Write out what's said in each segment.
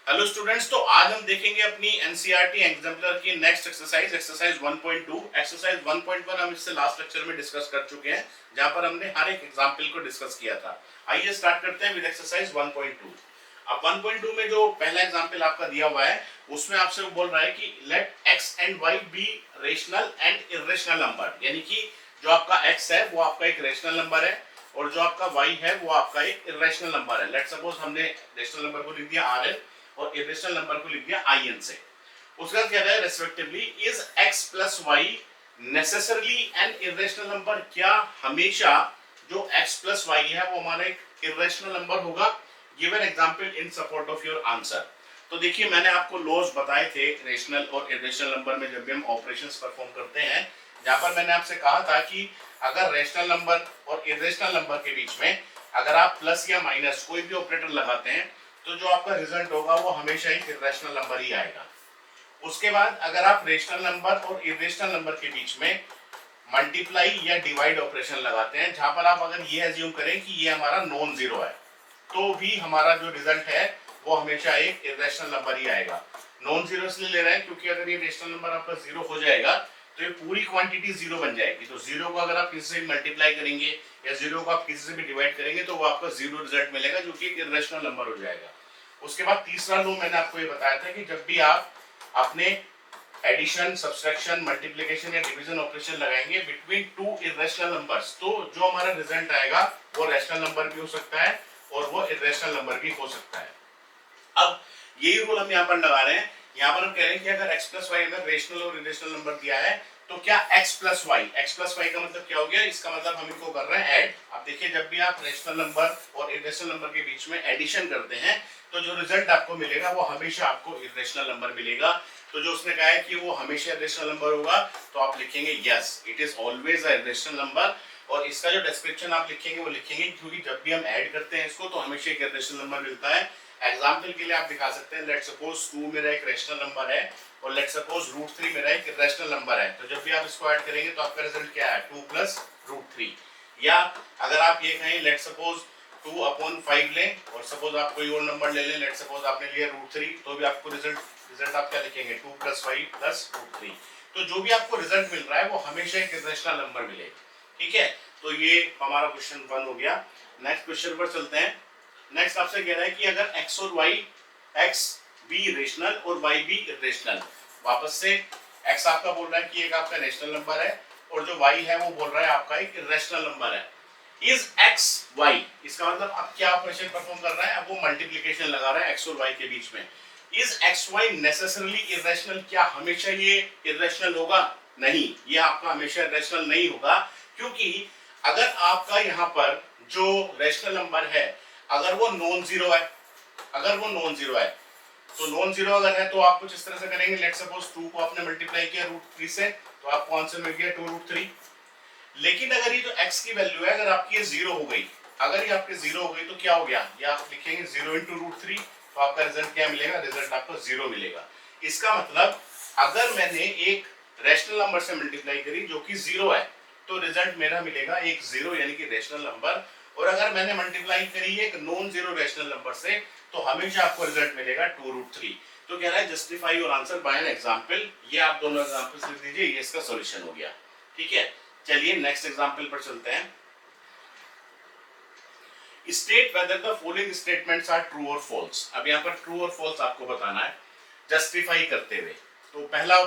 Hello students, तो आज हम देखेंगे अपनी एनसीईआरटी एग्जाम्पलर की नेक्स्ट एक्सरसाइज 1.2। एक्सरसाइज 1.1 हम इससे लास्ट लेक्चर में डिस्कस कर चुके हैं, जहां पर हमने हर एक एग्जाम्पल को डिस्कस किया था। आइए स्टार्ट करते हैं विद एक्सरसाइज 1.2। अब 1.2 में जो पहला एग्जाम्पल आपका दिया हुआ है उसमें आपसे वो बोल रहा है कि let x and y be rational and irrational number, यानी कि जो आपका एक्स है वो आपका एक रेशनल नंबर है और जो आपका वाई है वो आपका एक इरेशनल नंबर है। लेट सपोज हमने रेशनल नंबर को लिख दिया आर एन और इरेशनल नंबर को लिख दिया आई एन से। उसका क्या है respectively, is x plus y necessarily an irrational number, क्या हमेशा जो x प्लस वाई है वो हमारा एक इरेशनल नंबर होगा। Give an example in support of your answer. तो देखिए, मैंने आपको लॉज बताए थे रेशनल और इरेशनल नंबर में जब भी हम ऑपरेशंस परफॉर्म करते हैं, जहां पर मैंने आपसे कहा था कि अगर रेशनल नंबर और इरेशनल नंबर के बीच में अगर आप प्लस या माइनस कोई भी ऑपरेटर लगाते हैं तो जो आपका रिजल्ट होगा वो हमेशा ही इरेशनल नंबर ही आएगा। उसके बाद अगर आप रेशनल नंबर और इरेशनल नंबर के बीच में मल्टीप्लाई या डिवाइड ऑपरेशन लगाते हैं, जहां पर आप अगर ये एज्यूम करें कि ये हमारा नॉन जीरो है, तो भी हमारा जो रिजल्ट है वो हमेशा एक इरेशनल नंबर ही आएगा। नॉन जीरो इसलिए ले रहे हैं क्योंकि अगर ये रेशनल नंबर आपका जीरो हो जाएगा तो ये पूरी क्वांटिटी जीरो बन जाएगी। तो जीरो को अगर आप किसी से भी मल्टीप्लाई करेंगे या जीरो को आप किसी से भी डिवाइड करेंगे तो वो आपका जीरो रिजल्ट मिलेगा, जो कि एक इरेशनल नंबर हो जाएगा। उसके बाद तीसरा लो मैंने आपको ये बताया था कि जब भी आप अपने एडिशन, सब्सट्रैक्शन, मल्टीप्लिकेशन या डिवीजन ऑपरेशन लगाएंगे बिटवीन टू इरेशनल नंबर्स, तो जो हमारा रिजल्ट आएगा वो रैशनल नंबर भी हो सकता है और वो इरेशनल नंबर भी हो सकता है। अब यही रूल हम यहाँ पर लगा रहे हैं। यहाँ पर हम कह रहे हैं कि अगर x प्लस वाई अगर रेशनल और इरेशनल नंबर दिया है तो क्या x प्लस वाई का मतलब क्या हो गया, इसका मतलब हम इनको कर रहे हैं ऐड। अब देखिए, जब भी आप रेशनल नंबर और इरेशनल नंबर के बीच में एडिशन करते हैं तो जो रिजल्ट आपको मिलेगा वो हमेशा आपको इरेशनल नंबर मिलेगा। तो जो उसने कहा है कि वो हमेशा इरेशनल नंबर होगा, तो आप लिखेंगे yes, it is always a irrational number. और इसका जो डिस्क्रिप्शन आप लिखेंगे वो लिखेंगे क्योंकि जब भी हम ऐड करते हैं इसको तो हमेशा एक इरेशनल नंबर मिलता है। एग्जाम्पल के लिए आप दिखा सकते हैं, लेट सपोज 2 मेरा एक रेशनल नंबर है और लेट सपोज √3 मेरा एक इरेशनल नंबर है। तो जब भी आप इसको ऐड करेंगे तो आपका रिजल्ट क्या है, 2 प्लस √3। या अगर आप ये कहें लेट सपोज 2/5 लें और सपोज आप कोई और नंबर ले लें, लेट सपोज आपने लिया √3, तो भी आपको रिजल्ट आप क्या लिखेंगे, 2 + 5 + √3। तो जो भी आपको रिजल्ट मिल रहा है वो हमेशा एक इरेशनल नंबर मिलेगा। ठीक है, तो ये हमारा क्वेश्चन 1 हो गया। नेक्स्ट क्वेश्चन पर चलते हैं। नेक्स्ट आपसे कह रहा है कि अगर x और y, x भी रेशनल और y भी इरेशनल, वापस से x आपका बोल रहा है कि एक आपका रेशनल नंबर है और जो y है वो बोल रहा है आपका एक इरेशनल नंबर है। इज x y, इसका मतलब अब क्या ऑपरेशन परफॉर्म कर रहा है, अब वो मल्टीप्लिकेशन लगा रहा है x और y के बीच में। Is x y necessarily irrational, क्या हमेशा ये इरेशनल होगा? नहीं, ये आपका हमेशा इरेशनल नहीं होगा, क्योंकि अगर आपका यहाँ पर जो रेशनल नंबर है अगर वो नॉन जीरो है, तो नॉन जीरो अगर है तो आप कुछ इस तरह से करेंगे, लेट सपोज 2 को आपने मल्टीप्लाई किया √3 से तो आपको आंसर मिल गया 2√3। लेकिन अगर ये जो x की वैल्यू है अगर आपकी ये जीरो हो गई, अगर ये आपके जीरो हो गई तो क्या हो गया, ये आप लिखेंगे 0 × √3, तो आपका रिजल्ट क्या मिलेगा, रिजल्ट आपको 0 मिलेगा। इसका मतलब अगर मैंने एक रैशनल नंबर से मल्टीप्लाई करी जो कि 0 है तो रिजल्ट मेरा मिलेगा एक 0 यानी कि रैशनल नंबर। और अगर मैंने मल्टीप्लाई करी एक नॉन जीरो रैशनल नंबर से तो हमेशा आपको रिजल्ट मिलेगा 2√3। तो कह रहा है justify your answer by an example. ये आप दोनों एग्जांपल्स लिख दीजिए, ये इसका सॉल्यूशन हो गया। ठीक है, चलिए नेक्स्ट एग्जांपल पर चलते हैं। State whether the following statements are true और फॉल्स। अब यहाँ पर ट्रू और फॉल्स आपको बताना है जस्टिफाई करते हुए। तो पहला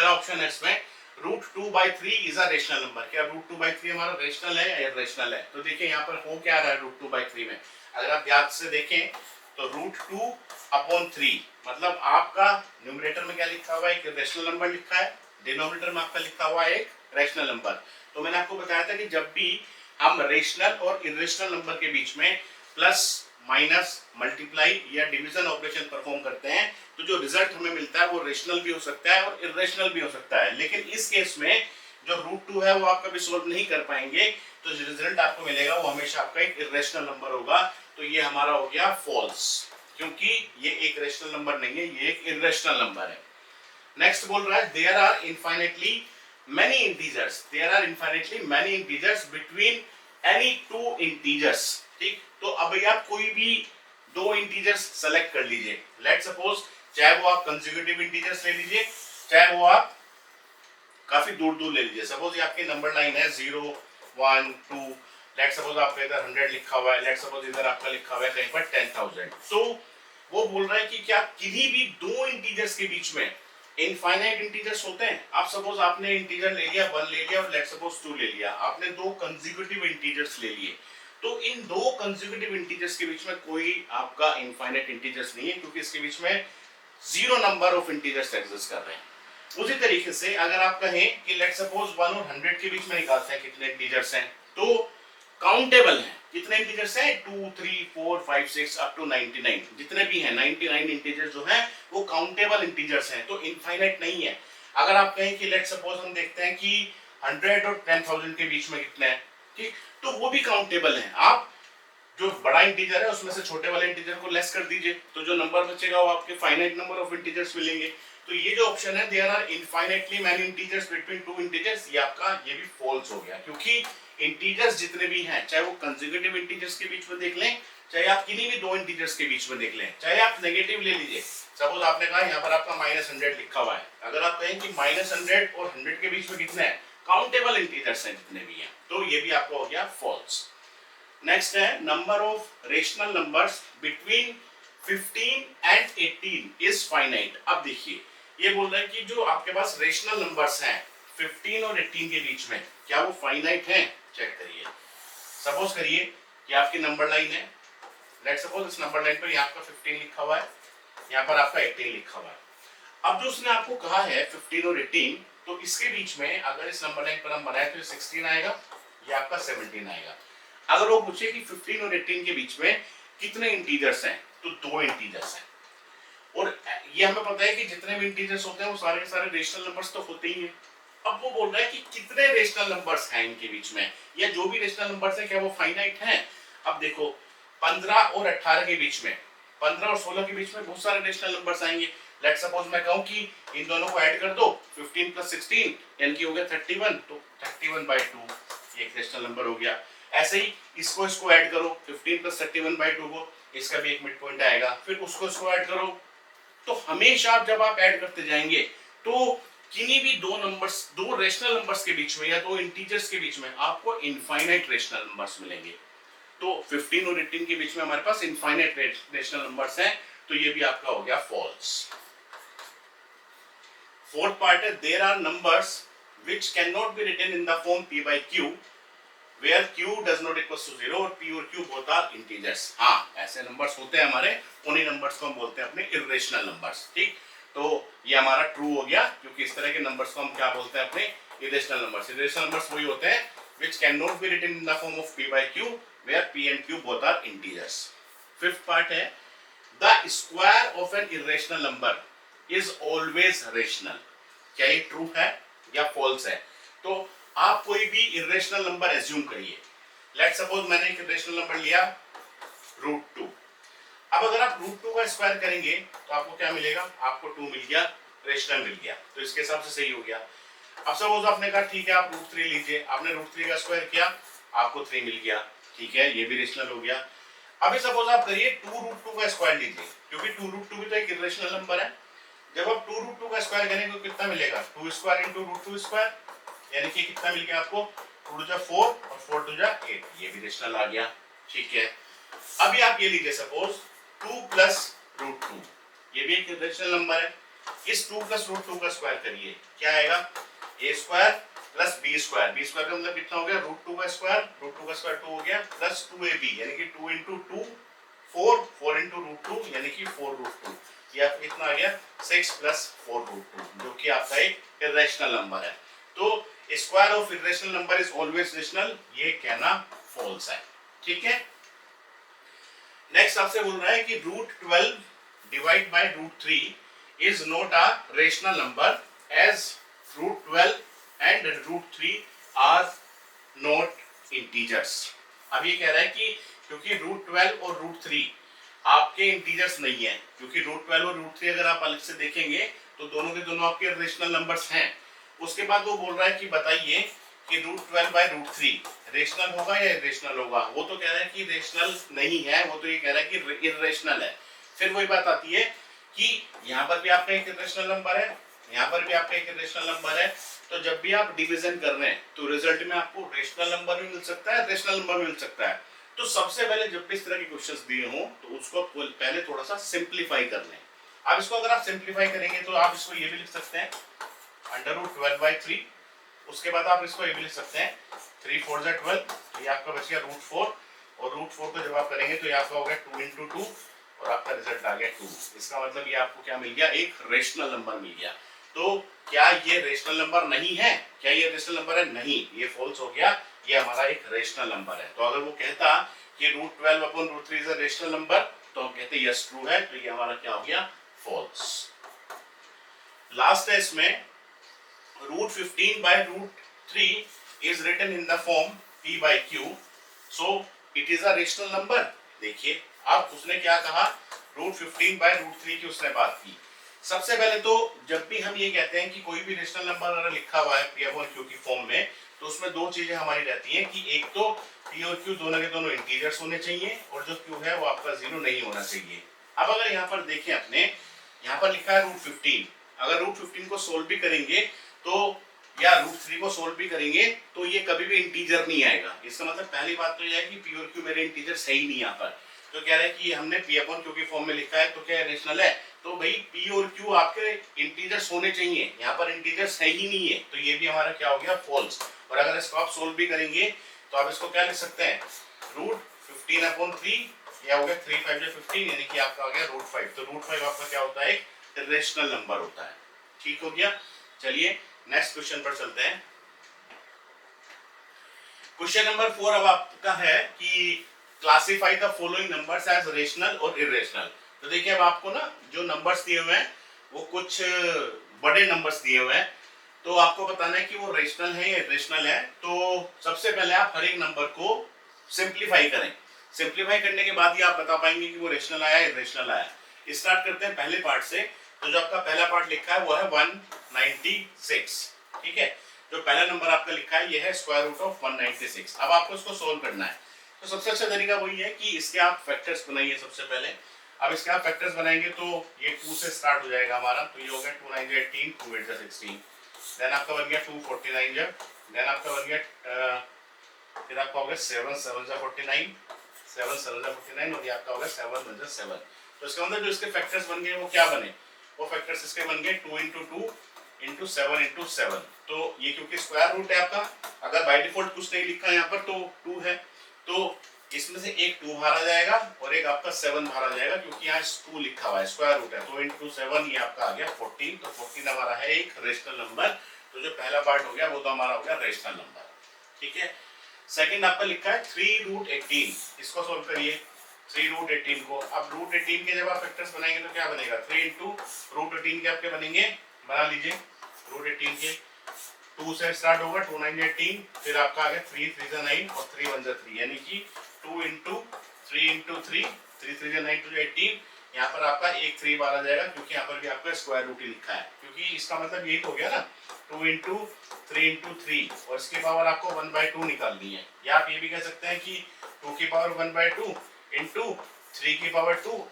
ऑप्शन है इसमें, √2/3 इज अ रेशनल नंबर। क्या √2/3 हमारा रेशनल है या इरेशनल है? तो देखिए यहाँ पर हो क्या रहा है √2/3 में, अगर आप याद से देखें तो √2/3 मतलब आपका न्यूमरेटर में क्या लिखा हुआ है, एक रेशनल नंबर लिखा है, डिनोमिनेटर में आपका लिखा हुआ है एक रेशनल नंबर। तो मैंने आपको बताया था कि जब भी हम रेशनल और इरेशनल नंबर के बीच में प्लस, माइनस, मल्टीप्लाई या डिवीजन ऑपरेशन परफॉर्म करते हैं तो जो रिजल्ट हमें मिलता है वो रेशनल भी हो सकता है और इरेशनल भी हो सकता है। लेकिन इस केस में जो √2 है वो आप कभी सोल्व नहीं कर पाएंगे, तो जो रिजल्ट आपको मिलेगा वो हमेशा आपका एक इरेशनल नंबर होगा। तो ये हमारा हो गया फॉल्स, क्योंकि ये एक रेशनल नंबर नहीं है, ये एक इरेशनल नंबर है। नेक्स्ट बोल रहा है there are infinitely many integers, there are infinitely many integers between any two integers। ठीक, तो अब आप कोई भी दो इंटीजर्स सेलेक्ट कर लीजिए। लेट सपोज चाहे वो आप कंसेक्यूटिव इंटीजर्स ले लीजिए, चाहे वो आप काफी दूर दूर ले लीजिए। सपोज ये आपकी नंबर लाइन है 0 1 2, लेट सपोज आपका इधर 100 लिखा हुआ है, लेट सपोज इधर आपका लिखा हुआ है कहीं पर 10,000। तो वो बोल रहा है कि क्या किन्हीं भी दो इंटीजर्स के बीच में इनफाइनाइट इंटीजर्स होते हैं। आप सपोज आपने इंटीजर ले लिया 1 ले लिया और लेट सपोज 2 ले लिया, आपने दो कंसेक्यूटिव इंटीजर्स ले लिए, तो इन दो कंसेक्यूटिव इंटीजर्स के बीच में कोई आपका इनफाइनाइट इंटीजर्स नहीं है, क्योंकि इसके बीच में zero number of integers exist कर रहे हैं। उसी तरीके से अगर आप कहें कि लेट सपोज 1 और 100 के बीच में निकालते हैं कितने इंटीजर्स हैं, तो काउंटेबल हैं। कितने इंटीजर्स हैं? 2 3 4 5 6 अप टू 99, जितने भी हैं 99 इंटीजर्स जो हैं वो काउंटेबल इंटीजर्स हैं, तो इनफाइनाइट नहीं है। अगर आप कहें कि लेट सपोज हम देखते हैं कि 100 और 10,000 के बीच में कितने हैं, ठीक, तो वो भी काउंटेबल हैं। आप जो बड़ा इंटीजर है उसमें से छोटे वाले इंटीजर को लेस कर दीजिए, तो जो नंबर बचेगा वो आपके फाइनाइट नंबर ऑफ इंटीजर्स मिलेंगे। तो ये जो ऑप्शन है there are infinitely many integers between two integers, ये आपका ये भी फॉल्स हो गया, क्योंकि इंटीजर्स जितने भी हैं, चाहे वो कंसेक्यूटिव इंटीजर्स के बीच में देख लें, चाहे आप किन्हीं भी दो इंटीजर्स के बीच में देख लें, चाहे आप नेगेटिव ले लीजिए। सपोज आपने कहा यहाँ पर आपका -100 लिखा हुआ है, अगर आप कहें कि -100 और 100 के बीच में कितने हैं, काउंटेबल इंटीजर्स हैं जितने भी हैं, तो ये भी आपका हो गया फॉल्स। नेक्स्ट है number of rational numbers between 15 and 18 is finite. अब देखिए ये बोल रहा है कि जो आपके पास रेशनल नंबर्स हैं 15 और 18 के बीच में, क्या वो फाइनाइट हैं? चेक करिए। सपोज करिए कि आपकी नंबर लाइन है, लेट सपोज इस नंबर लाइन पर यहाँ आपका 15 लिखा हुआ है, यहाँ पर आपका 18 लिखा हुआ है। अब जो उसने आपको कहा है 15 और 18, तो इसके बीच में अगर इस नंबर लाइन पर हम बनाए तो 16 आएगा, ये आपका 17 आएगा। अगर वो पूछे कि 15 और 18 के बीच में कितने इंटीजर्स हैं, तो दो इंटीजर्स हैं। और ये हमें पता है कि जितने भी इंटीजर्स होते हैं वो सारे के सारे रेशनल नंबर्स तो होते ही हैं। अब वो बोल रहा है कि कितने रेशनल नंबर्स हैं इनके बीच में, या जो भी रेशनल नंबर्स हैं क्या वो फाइनाइट हैं। अब देखो 15 और 18 के बीच में, 15 और 16 के बीच में बहुत सारे रेशनल नंबर्स आएंगे। लेट सपोज मैं कहूं कि इन दोनों को ऐड कर दो, 15 + 16 यानी कि हो गया 31, तो 31/2 ये एक रेशनल नंबर हो गया। ऐसे ही इसको ऐड करो 15 + 31/2 को, इसका भी एक मिड पॉइंट आएगा। फिर उसको ऐड करो, तो हमेशा जब आप ऐड करते जाएंगे तो किन्हीं भी दो नंबर्स, दो रेशनल नंबर्स के बीच में या दो इंटीजर्स के बीच में आपको इनफाइनाइट रेशनल नंबर्स मिलेंगे। तो 15 और 18 के बीच में हमारे पास इनफाइनाइट रेशनल नंबर्स हैं, तो ये भी आपका हो गया फॉल्स। फोर्थ पार्ट है there are numbers which cannot be written in the form p by q where q does not equals to 0 और p और q both are integers। हाँ, ऐसे नंबर्स होते हैं हमारे, उन्हीं नंबर्स को हम बोलते हैं अपने इर्रेशनल नंबर्स। ठीक, तो ये हमारा ट्रू हो गया, क्योंकि इस तरह के नंबर्स को हम क्या बोलते हैं अपने इर्रेशनल नंबर्स। इर्रेशनल नंबर्स वही होते हैं which cannot be written in the form of p by q where p and q both are integers। Fifth part है the square of an irrational number is always rational। क्या ये true है या false है? तो आप कोई भी इरेशनल नंबर एज्यूम करिए। लेट सपोज मैंने एक इरेशनल नंबर लिया √2। अब अगर आप √2 का स्क्वायर करेंगे तो आपको क्या मिलेगा? आपको 2 मिल गया, रेशनल मिल गया, तो इसके हिसाब से सही हो गया। अब सपोज आपने कहा ठीक है आप √3 लीजिए, आपने √3 का स्क्वायर किया, आपको 3 मिल गया, ठीक है, ये भी रेशनल हो गया। अभी सपोज आप करिए 2√2 का स्क्वायर लीजिए, क्योंकि 2√2 भी तो एक इरेशनल नंबर है। जब आप 2√2 का स्क्वायर करेंगे तो कितना मिलेगा? 2 स्क्वायर इंटू √2 स्क्वायर, यानी कि कितना मिल गया आपको? 2 × 4 और 4 × 8, ये भी रेशनल आ गया, ठीक है। अभी आप ये लीजिए सपोज 2 + √2, ये भी एक रेशनल नंबर है। इस 2 + √2 का स्क्वायर करिए, क्या आएगा? a² + b² b² का मतलब कितना हो गया? √2 का स्क्वायर, √2 का स्क्वायर 2 हो गया, प्लस 2ab यानी कि 2 × 2 4, 4 × √2 यानी कि 4√2, ये आपको कितना आ गया? 6 + 4√2, जो कि आपका एक इरेशनल नंबर है। तो square of irrational number is always rational, ये कहना फॉल्स है, ठीक है। नेक्स्ट आपसे बोल रहा है कि √12 divide by √3 is not a rational number as √12 and √3 are not integers. अब ये कह रहा है कि क्योंकि √12 और √3 आपके इंटीजर्स नहीं है, क्योंकि √12 और √3 अगर आप अलग से देखेंगे तो दोनों के दोनों आपके रेशनल नंबर्स हैं। उसके बाद वो बोल रहा है कि बताइए कि √12/√3 रेशनल होगा या इरेशनल होगा। वो तो कह रहा है कि रेशनल नहीं है, वो तो ये कह रहा है कि इरेशनल है। फिर वही बात आती है कि यहाँ पर भी आपका एक इरेशनल नंबर है, यहाँ पर भी आपका एक इरेशनल नंबर है, तो जब भी आप डिवीजन कर रहे हैं तो रिजल्ट में आपको रेशनल नंबर भी मिल सकता है, रेशनल नंबर भी मिल सकता है। तो सबसे पहले जब भी इस तरह के क्वेश्चंस दिए हों तो उसको पहले थोड़ा सा सिंप्लीफाई कर लें। अब इसको अगर आप सिंप्लीफाई करेंगे तो आप इसको ये भी लिख सकते हैं √12/3। उसके बाद आप इसको ये भी लिख सकते हैं 3 4 12, ये आपका बच गया √4, और √4 को जब आप करेंगे तो ये आपका हो गया 2 × 2 और आपका रिजल्ट आ गया 2। इसका मतलब ये आपको क्या मिल गया, एक रेशनल नंबर मिल गया। तो क्या ये रेशनल नंबर नहीं है, क्या ये रेशनल नंबर है? नहीं, ये फॉल्स हो गया, ये हमारा एक रेशनल नंबर है। तो अगर वो कहता कि √12/√3 इज अ रेशनल नंबर तो हम कहते यस ट्रू है, तो ये हमारा क्या हो गया, फॉल्स। लास्ट है इसमें √15/√3 is written in the form p/q, so it is a rational number। देखिए अब उसने क्या कहा, √15/√3 की उसने बात की। सबसे पहले तो जब भी हम ये कहते हैं कि कोई भी रेशनल नंबर अगर लिखा हुआ है p और q की फॉर्म में, तो उसमें दो चीजें हमारी रहती हैं कि एक तो p और q दोनों के दोनों इंटीजर्स होने चाहिए और जो q है वो आपका 0 नहीं होना चाहिए। अब अगर यहाँ पर देखें, अपने यहाँ पर लिखा है √15, अगर √15 को सोल्व भी करेंगे तो या √3 को सोल्व भी करेंगे तो ये कभी भी इंटीजर नहीं आएगा। इसका मतलब पहली बात तो यह है कि p और q मेरे इंटीजर सही नहीं यहाँ पर। तो कह रहे हैं कि हमने p और q की फॉर्म में लिखा है तो क्या रेशनल है, तो भाई p और q आपके इंटीजर्स होने चाहिए, यहाँ पर इंटीजर्स है ही नहीं है, तो ये भी हमारा क्या हो गया, फॉल्स। और अगर इसको आप सोल्व भी करेंगे तो आप इसको क्या लिख सकते हैं, √15/3, यह हो गया 3 5 15, यानी कि आपका आ गया √5। तो √5 आपका क्या होता है, एक रेशनल नंबर होता है। ठीक हो गया। चलिए नेक्स्ट क्वेश्चन पर चलते हैं। क्वेश्चन नंबर 4 अब आपका है कि classify the following numbers as rational और इरेशनल। तो देखिए अब आपको ना जो नंबर्स दिए हुए हैं वो कुछ बड़े नंबर्स दिए हुए हैं, तो आपको बताना है कि वो रेशनल है या इरेशनल है। तो सबसे पहले आप हर एक नंबर को सिंप्लीफाई करें। सिंप्लीफाई करने के बाद ही आप बता पाएंगे कि वो रेशनल आया या इरेशनल आया। स्टार्ट करते हैं पहले पार्ट से। तो जो आपका पहला पार्ट लिखा है वो है 196। ठीक है, जो पहला नंबर आपका लिखा है ये है √196। अब आपको इसको सोल्व करना है। तो सबसे अच्छा तरीका वही है कि इसके आप फैक्टर्स बनाइए सबसे पहले। अब इसके आप फैक्टर्स बनाएंगे तो ये 2 से स्टार्ट हो जाएगा हमारा, तो ये हो गया 2 9 18, 2 8 16, देन आपका बन गया 249 जब, देन आपका बन गया फिर आपका हो गया 7 7 49, 7 7 49, और ये आपका हो गया 7 1 7। तो इसका मतलब जो इसके फैक्टर्स बन गए वो क्या बने, वो फैक्टर्स इसके बन गए 2 × 2 × 7 × 7। तो ये क्योंकि स्क्वायर रूट है आपका, अगर बाय डिफॉल्ट कुछ नहीं लिखा है यहाँ पर तो 2 है, तो इसमें से एक 2 बाहर आ जाएगा और एक आपका 7 बाहर आ जाएगा, क्योंकि यहाँ 2 लिखा हुआ है, स्क्वायर रूट है। तो × 7 ये आपका आ गया 14। तो 14 हमारा है एक रेशनल नंबर। तो जो पहला पार्ट हो गया वो तो हमारा हो गया रेशनल नंबर। ठीक है, सेकंड आपका लिखा है 3√18, इसको सोल्व करिए 3√18 को। अब √18 के जब आप फैक्टर्स बनाएंगे तो क्या बनेगा, 3 × √18 के आपके बनेंगे, बना लीजिए। √18 के 2 से स्टार्ट होगा, 2 9 18, फिर आपका आ गया 3 3 9 और 3 1 3, यानी कि 2 × 3 × 3, 3 3 9 2 18। यहाँ पर आपका एक 3 बाहर आ जाएगा, क्योंकि यहाँ पर भी आपका स्क्वायर रूट ही लिखा है, क्योंकि इसका मतलब यही हो गया ना, 2 × 3 × 3, और इसकी पावर आपको 1/2 निकालनी है। या आप ये भी कह सकते हैं कि 2 की पावर 1/2 × 3 की पावर 2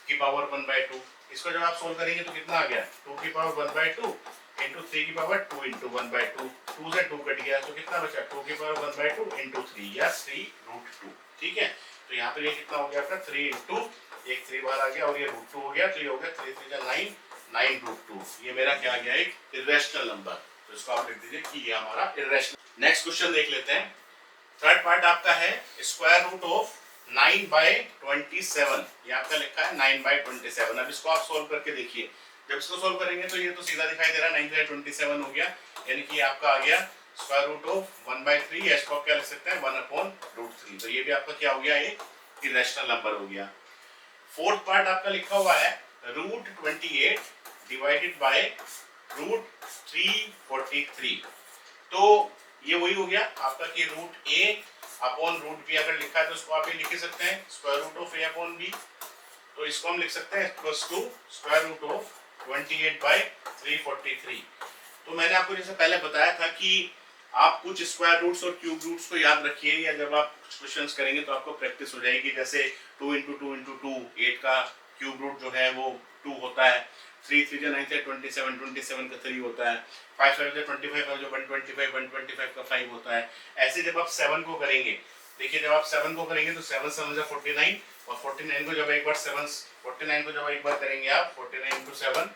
की पावर 1/2। इसको जब आप सोल्व करेंगे तो कितना आ गया, 2 की पावर 1/2 × 3 की पावर 2 × 1/2। 2 से 2 कट गया तो कितना बचा, 2 की पावर 1/2 × 3 या 3√2। ठीक है, तो यहाँ पर ये कितना हो गया आपका 3 × एक 3 बाहर आ गया और ये √2 हो गया, तो ये हो गया 3 3 9 9√2। ये मेरा क्या आ गया, एक इरेशनल नंबर। तो इसको आप लिख दीजिए कि ये हमारा इरेशनल। नेक्स्ट क्वेश्चन देख लेते हैं। थर्ड पार्ट आपका है √9/27। ये आपका लिखा है 9/27। अब इसको आप सोल्व करके देखिए। जब इसको सोल्व करेंगे तो ये तो सीधा दिखाई दे रहा है, 9/27 हो गया, यानी कि आपका आ गया √1/3, या इसको आप क्या लिख सकते हैं 1/√3। तो ये भी आपका क्या हो गया, एक इरेशनल नंबर हो गया। फोर्थ पार्ट आपका लिखा हुआ है √28 डिवाइडेड बाय √343। तो ये वही हो गया आपका कि √a/√b अगर लिखा है तो उसको आप ये लिख सकते हैं √a/b। तो इसको हम लिख सकते हैं √28/343। तो मैंने आपको जैसे पहले बताया था कि आप कुछ स्क्वायर रूट्स और क्यूब रूट्स को याद रखिए, या जब आप क्वेश्चंस करेंगे तो आपको प्रैक्टिस हो जाएगी। जैसे 2 इंटू 2 इंटू 2, 8 का क्यूब रूट जो है वो 2 होता है। 3 3 9 से 27, 27 का 3 होता है। 5 5 से 25 जो 125, 125 का 5 होता है। ऐसे जब आप 7 को करेंगे, देखिए जब आप 7 को करेंगे तो 7 7 से 49, और 49 को जब एक बार 49 को जब एक बार करेंगे आप 49 इंटू 7,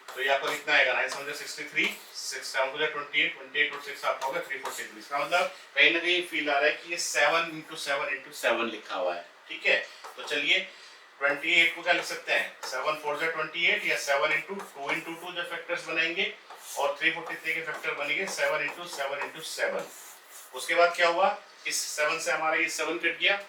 तो ये आपको कितना आएगा, 9 7 63, 6 7 28, 28 और 6 आपका होगा 343। इसका मतलब कहीं ना कहीं फील आ रहा है कि ये 7 इंटू 7 इंटू 7 लिखा हुआ है। ठीक है, तो चलिए 28 को क्या लिख सकते हैं, 7 4 से 28, या 7 इंटू 2 इंटू 2 जब फैक्टर्स बनाएंगे, और 343 के फैक्टर बनेंगे 7 इंटू 7 इंटू 7। उसके बाद क्या हुआ, इस 7 से हमारा ये 7 कट गया,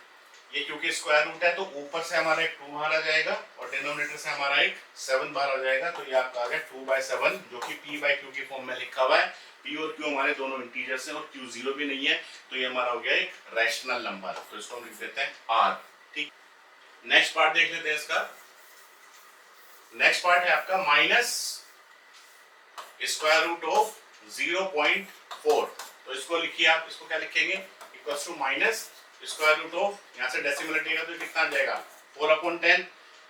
ये क्योंकि स्क्वायर रूट है तो ऊपर से हमारा एक 2 बाहर आ जाएगा, और डिनोमिनेटर से हमारा एक 7 बाहर आ जाएगा। तो ये आपका आ गया 2/7, जो कि p/q की फॉर्म में लिखा हुआ है। p और q हमारे दोनों इंटीजर्स हैं, और q 0 भी नहीं है, तो ये हमारा हो गया एक रैशनल नंबर। तो इसको हम लिख देते हैं r। ठीक, नेक्स्ट पार्ट देख लेते हैं इसका। नेक्स्ट पार्ट है आपका माइनस स्क्वायर रूट ऑफ 0.4। तो इसको लिखिए आप, इसको क्या लिखेंगे, equals to minus square root of, यहाँ से डेसिमल हटेगा तो कितना आ जाएगा 4/10।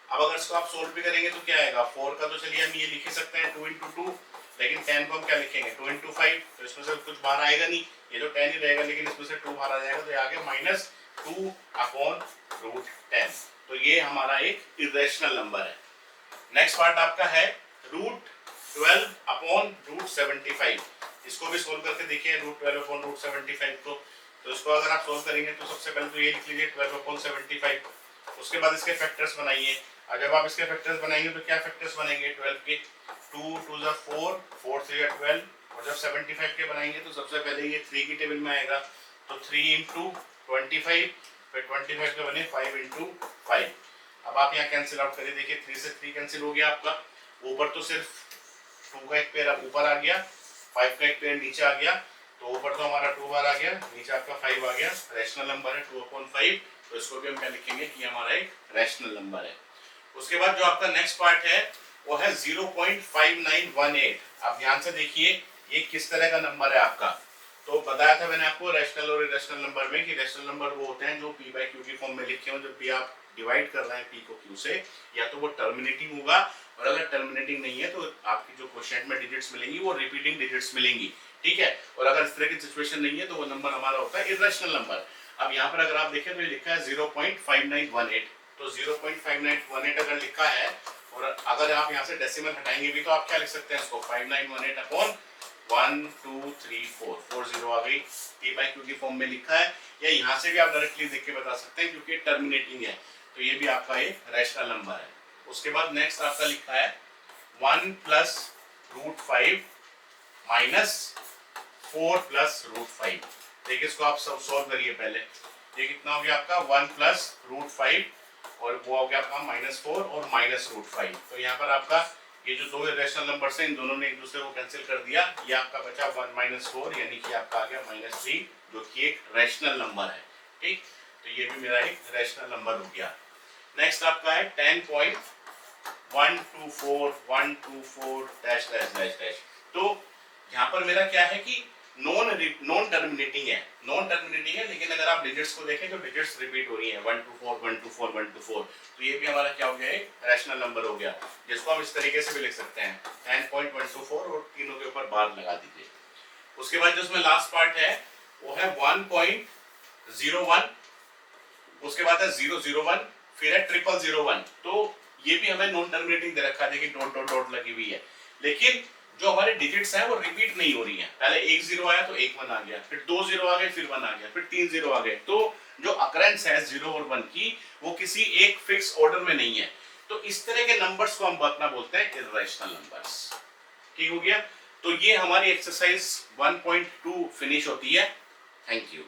अब अगर इसको आप सोल्व भी करेंगे तो क्या आएगा, 4 का तो चलिए हम ये लिख ही सकते हैं 2 इंटू 2, लेकिन 10 को हम क्या लिखेंगे 2 इंटू 5, तो इसमें से कुछ बाहर आएगा नहीं, ये तो 10 ही रहेगा, लेकिन इसमें से 2 बाहर आ जाएगा, तो ये आ गया -2/√10। तो ये हमारा एक इरेशनल नंबर है। नेक्स्ट पार्ट आपका है √12/√75। इसको भी सोल्व करके देखिए, √12/√75 को। तो इसको अगर आप सोल्व करेंगे तो सबसे पहले तो ये लिख लीजिए 12/75। उसके बाद इसके फैक्टर्स बनाइए, और जब आप इसके फैक्टर्स बनाएंगे तो क्या फैक्टर्स बनेंगे 12 के, 2 2 जा 4, 4 3 जा 12, और जब 75 के बनाएंगे तो सबसे पहले ये 3 की टेबल में आएगा, तो 3 इंटू 25, फिर 25 के बने 5 इंटू 5। अब आप यहाँ कैंसिल आउट करिए, देखिए 3 से 3 कैंसिल हो गया आपका, ऊपर तो सिर्फ 2 का एक पेयर ऊपर आ गया, 5 का एक पेयर नीचे आ गया, तो ऊपर तो हमारा 2 बार आ गया, नीचे आपका 5 आ गया, रैशनल नंबर है 2/5। तो इसको भी हम क्या लिखेंगे कि हमारा एक रैशनल नंबर है। उसके बाद जो आपका नेक्स्ट पार्ट है वो है 0.5918। आप ध्यान से देखिए ये किस तरह का नंबर है आपका। तो बताया था मैंने आपको रैशनल और इरेशनल नंबर में कि रैशनल नंबर वो होते हैं जो p/q की फॉर्म में लिखे हो। जब भी आप डिवाइड कर रहे हैं p को q से, या तो वो टर्मिनेटिंग होगा, और अगर टर्मिनेटिंग नहीं है तो आपकी जो क्वोशिएंट में डिजिट्स मिलेंगी वो रिपीटिंग डिजिट्स मिलेंगी। ठीक है, और अगर इस तरह की सिचुएशन नहीं है तो वो नंबर हमारा होता है इरेशनल नंबर। अब यहाँ पर अगर आप देखें तो ये लिखा है 0.5918। तो 0.5918 अगर लिखा है, और अगर आप यहाँ से डेसिमल हटाएंगे भी तो आप क्या लिख सकते हैं इसको 5918 अपॉन 1 2 3 4, 40 आ गई, p/q की फॉर्म में लिखा है। या यहाँ से भी आप डायरेक्टली देख के बता सकते हैं क्योंकि टर्मिनेटिंग है, तो ये भी आपका एक रैशनल नंबर है। उसके बाद नेक्स्ट आपका लिखा है 1 + √5 माइनस 4 + √5। देखिए इसको आप सब सॉल्व करिए पहले। ये कितना हो गया आपका 1 + √5, और वो हो गया आपका -4 और -√5। तो यहाँ पर आपका ये जो दो इरेशनल नंबर्स हैं इन दोनों ने एक दूसरे को कैंसिल कर दिया। ये आपका बचा 1 - 4, यानी कि आपका आ गया -3, जो कि एक रैशनल नंबर है। ठीक, तो ये भी मेरा एक रैशनल नंबर हो गया। नेक्स्ट आपका है 10.124 तो यहाँ पर मेरा क्या है कि नॉन टर्मिनेटिंग है, लेकिन अगर आप डिजिट्स को देखें तो डिजिट्स रिपीट हो रही हैं 124 124 124। तो ये भी हमारा क्या हो गया, एक रैशनल नंबर हो गया, जिसको हम इस तरीके से भी लिख सकते हैं 10.124 और तीनों के ऊपर बार लगा दीजिए। उसके बाद जो उसमें लास्ट पार्ट है वो है 1.01, उसके बाद है 001, फिर है 0001। तो ये भी हमें नॉन टर्मिनेटिंग दे रखा है, देखिए डॉट डॉट डॉट लगी हुई है, लेकिन जो हमारे डिजिट्स हैं वो रिपीट नहीं हो रही हैं। पहले 1 0 आया तो 1 1 आ गया, फिर 2 0 आ गए, फिर 1 आ गया, फिर 3 0 आ गए। तो जो अकरेंस है 0 और 1 की वो किसी एक फिक्स ऑर्डर में नहीं है। तो इस तरह के नंबर्स को हम अपना बोलते हैं इर्रेशनल नंबर्स। ठीक हो गया, तो ये हमारी एक्सरसाइज 1.2 फिनिश होती है। Thank you.